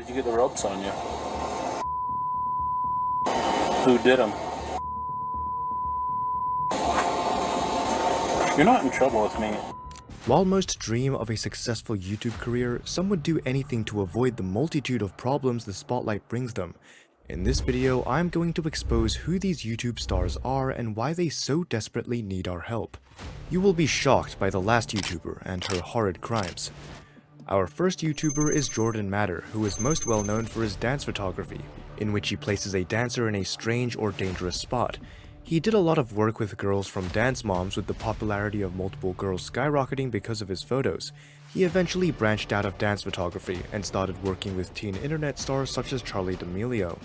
Did you get the ropes on you? Who did them? You're not in trouble with me. While most dream of a successful YouTube career, some would do anything to avoid the multitude of problems the spotlight brings them. In this video, I'm going to expose who these YouTube stars are and why they so desperately need our help. You will be shocked by the last YouTuber and her horrid crimes. Our first YouTuber is Jordan Matter, who is most well known for his dance photography, in which he places a dancer in a strange or dangerous spot. He did a lot of work with girls from dance moms, with the popularity of multiple girls skyrocketing because of his photos. He eventually branched out of dance photography and started working with teen internet stars such as Charli D'Amelio.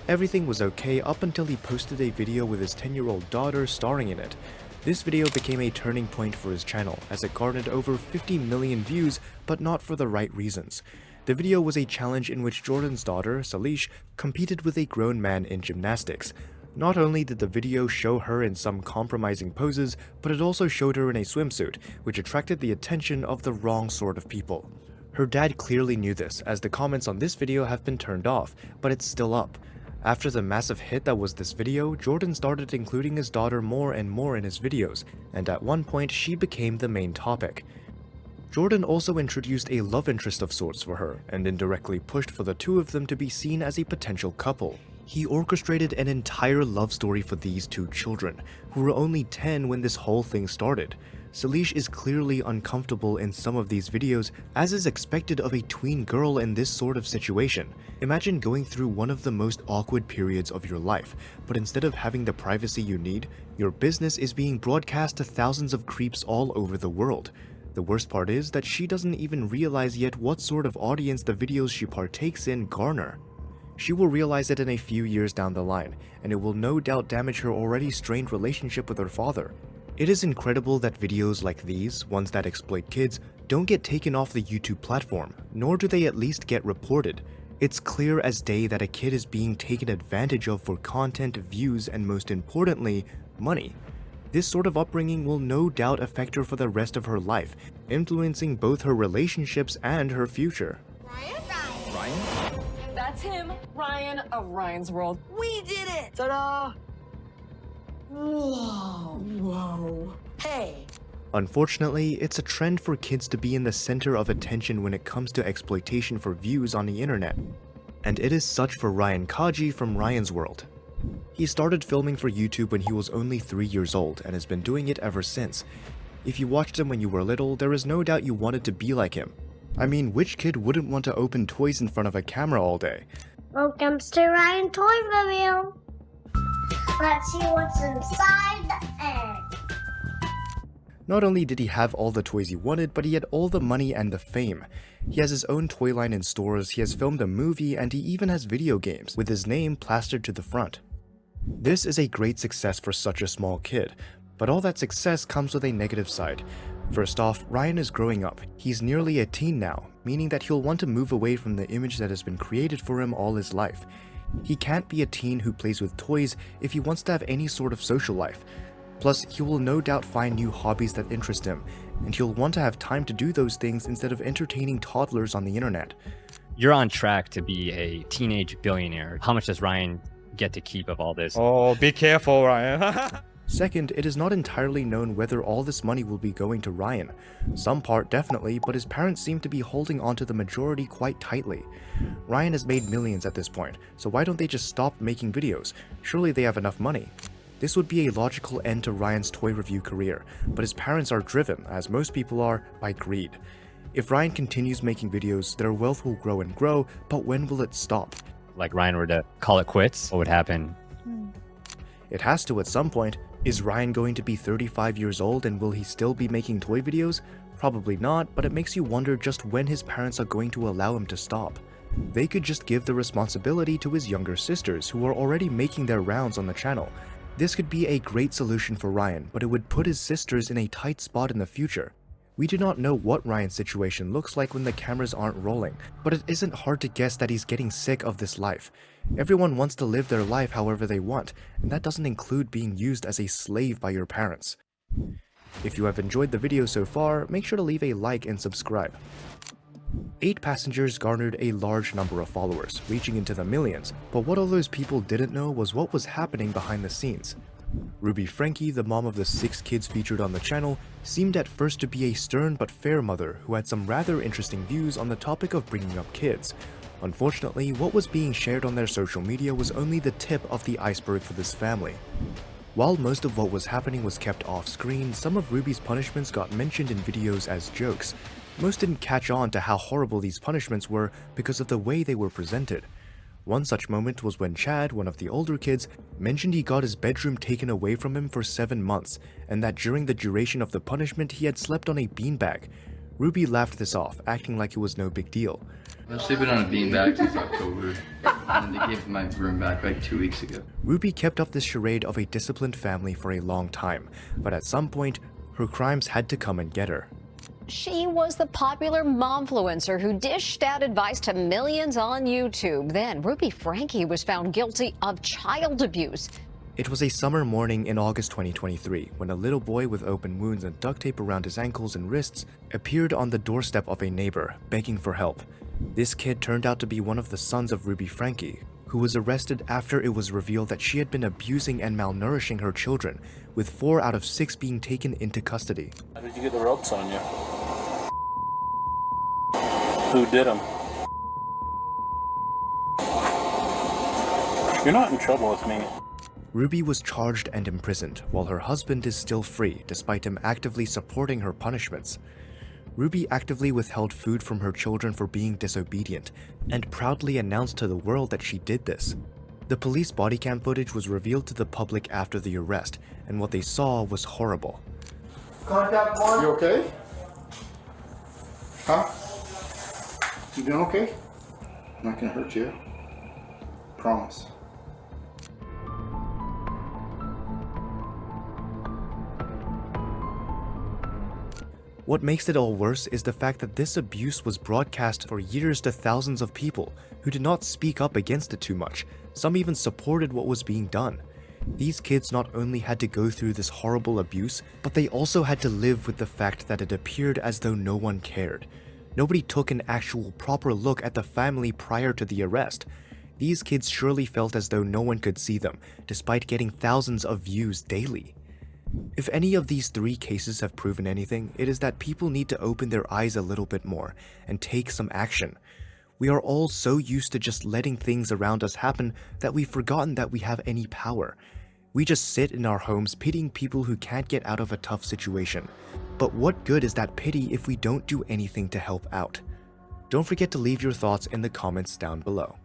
Everything was okay up until he posted a video with his 10-year-old daughter starring in it. This video became a turning point for his channel, as it garnered over 50 million views, but not for the right reasons. The video was a challenge in which Jordan's daughter, Salish, competed with a grown man in gymnastics. Not only did the video show her in some compromising poses, but it also showed her in a swimsuit, which attracted the attention of the wrong sort of people. Her dad clearly knew this, as the comments on this video have been turned off, but it's still up. After the massive hit that was this video, Jordan started including his daughter more and more in his videos, and at one point she became the main topic. Jordan also introduced a love interest of sorts for her, and indirectly pushed for the two of them to be seen as a potential couple. He orchestrated an entire love story for these two children, who were only 10 when this whole thing started. Salish is clearly uncomfortable in some of these videos, as is expected of a tween girl in this sort of situation. Imagine going through one of the most awkward periods of your life, but instead of having the privacy you need, your business is being broadcast to thousands of creeps all over the world. The worst part is that she doesn't even realize yet what sort of audience the videos she partakes in garner. She will realize it in a few years down the line, and it will no doubt damage her already strained relationship with her father. It is incredible that videos like these, ones that exploit kids, don't get taken off the YouTube platform, nor do they at least get reported. It's clear as day that a kid is being taken advantage of for content, views, and most importantly, money. This sort of upbringing will no doubt affect her for the rest of her life, influencing both her relationships and her future. Ryan? That's him, Ryan of Ryan's World. We did it! Ta-da! Whoa. Whoa. Hey. Unfortunately, it's a trend for kids to be in the center of attention when it comes to exploitation for views on the internet. And it is such for Ryan Kaji from Ryan's World. He started filming for YouTube when he was only 3 years old and has been doing it ever since. If you watched him when you were little, there is no doubt you wanted to be like him. I mean, which kid wouldn't want to open toys in front of a camera all day? Welcome to Ryan Toy Review. Let's see what's inside the egg. Not only did he have all the toys he wanted, but he had all the money and the fame. He has his own toy line in stores, he has filmed a movie, and he even has video games, with his name plastered to the front. This is a great success for such a small kid, but all that success comes with a negative side. First off, Ryan is growing up. He's nearly a teen now, meaning that he'll want to move away from the image that has been created for him all his life. He can't be a teen who plays with toys if he wants to have any sort of social life. Plus, he will no doubt find new hobbies that interest him, and he'll want to have time to do those things instead of entertaining toddlers on the internet. You're on track to be a teenage billionaire. How much does Ryan get to keep of all this? Oh, be careful, Ryan. Second, it is not entirely known whether all this money will be going to Ryan. Some part definitely, but his parents seem to be holding onto the majority quite tightly. Ryan has made millions at this point, so why don't they just stop making videos? Surely they have enough money. This would be a logical end to Ryan's toy review career, but his parents are driven, as most people are, by greed. If Ryan continues making videos, their wealth will grow and grow, but when will it stop? Like Ryan were to call it quits, what would happen? It has to at some point. Is Ryan going to be 35 years old and will he still be making toy videos? Probably not, but it makes you wonder just when his parents are going to allow him to stop. They could just give the responsibility to his younger sisters, who are already making their rounds on the channel. This could be a great solution for Ryan, but it would put his sisters in a tight spot in the future. We do not know what Ryan's situation looks like when the cameras aren't rolling, but it isn't hard to guess that he's getting sick of this life. Everyone wants to live their life however they want, and that doesn't include being used as a slave by your parents. If you have enjoyed the video so far, make sure to leave a like and subscribe. 8 passengers garnered a large number of followers, reaching into the millions, but what all those people didn't know was what was happening behind the scenes. Ruby Frankie, the mom of the 6 kids featured on the channel, seemed at first to be a stern but fair mother who had some rather interesting views on the topic of bringing up kids. Unfortunately, what was being shared on their social media was only the tip of the iceberg for this family. While most of what was happening was kept off screen, some of Ruby's punishments got mentioned in videos as jokes. Most didn't catch on to how horrible these punishments were because of the way they were presented. One such moment was when Chad, one of the older kids, mentioned he got his bedroom taken away from him for 7 months, and that during the duration of the punishment he had slept on a beanbag. Ruby laughed this off, acting like it was no big deal. I've been sleeping on a beanbag since October, and they gave my room back like 2 weeks ago. Ruby kept up this charade of a disciplined family for a long time, but at some point, her crimes had to come and get her. She was the popular momfluencer who dished out advice to millions on YouTube. Then Ruby Frankie was found guilty of child abuse. It was a summer morning in August 2023 when a little boy with open wounds and duct tape around his ankles and wrists appeared on the doorstep of a neighbor, begging for help. This kid turned out to be one of the sons of Ruby Frankie, who was arrested after it was revealed that she had been abusing and malnourishing her children, with 4 out of 6 being taken into custody. How did you get the ropes on you? Who did them? You're not in trouble with me. Ruby was charged and imprisoned, while her husband is still free despite him actively supporting her punishments. Ruby actively withheld food from her children for being disobedient, and proudly announced to the world that she did this. The police body cam footage was revealed to the public after the arrest, and what they saw was horrible. You okay? Huh? You doing okay? I'm not gonna hurt you. Promise. What makes it all worse is the fact that this abuse was broadcast for years to thousands of people who did not speak up against it too much. Some even supported what was being done. These kids not only had to go through this horrible abuse, but they also had to live with the fact that it appeared as though no one cared. Nobody took an actual proper look at the family prior to the arrest. These kids surely felt as though no one could see them, despite getting thousands of views daily. If any of these 3 cases have proven anything, it is that people need to open their eyes a little bit more and take some action. We are all so used to just letting things around us happen that we've forgotten that we have any power. We just sit in our homes pitying people who can't get out of a tough situation. But what good is that pity if we don't do anything to help out? Don't forget to leave your thoughts in the comments down below.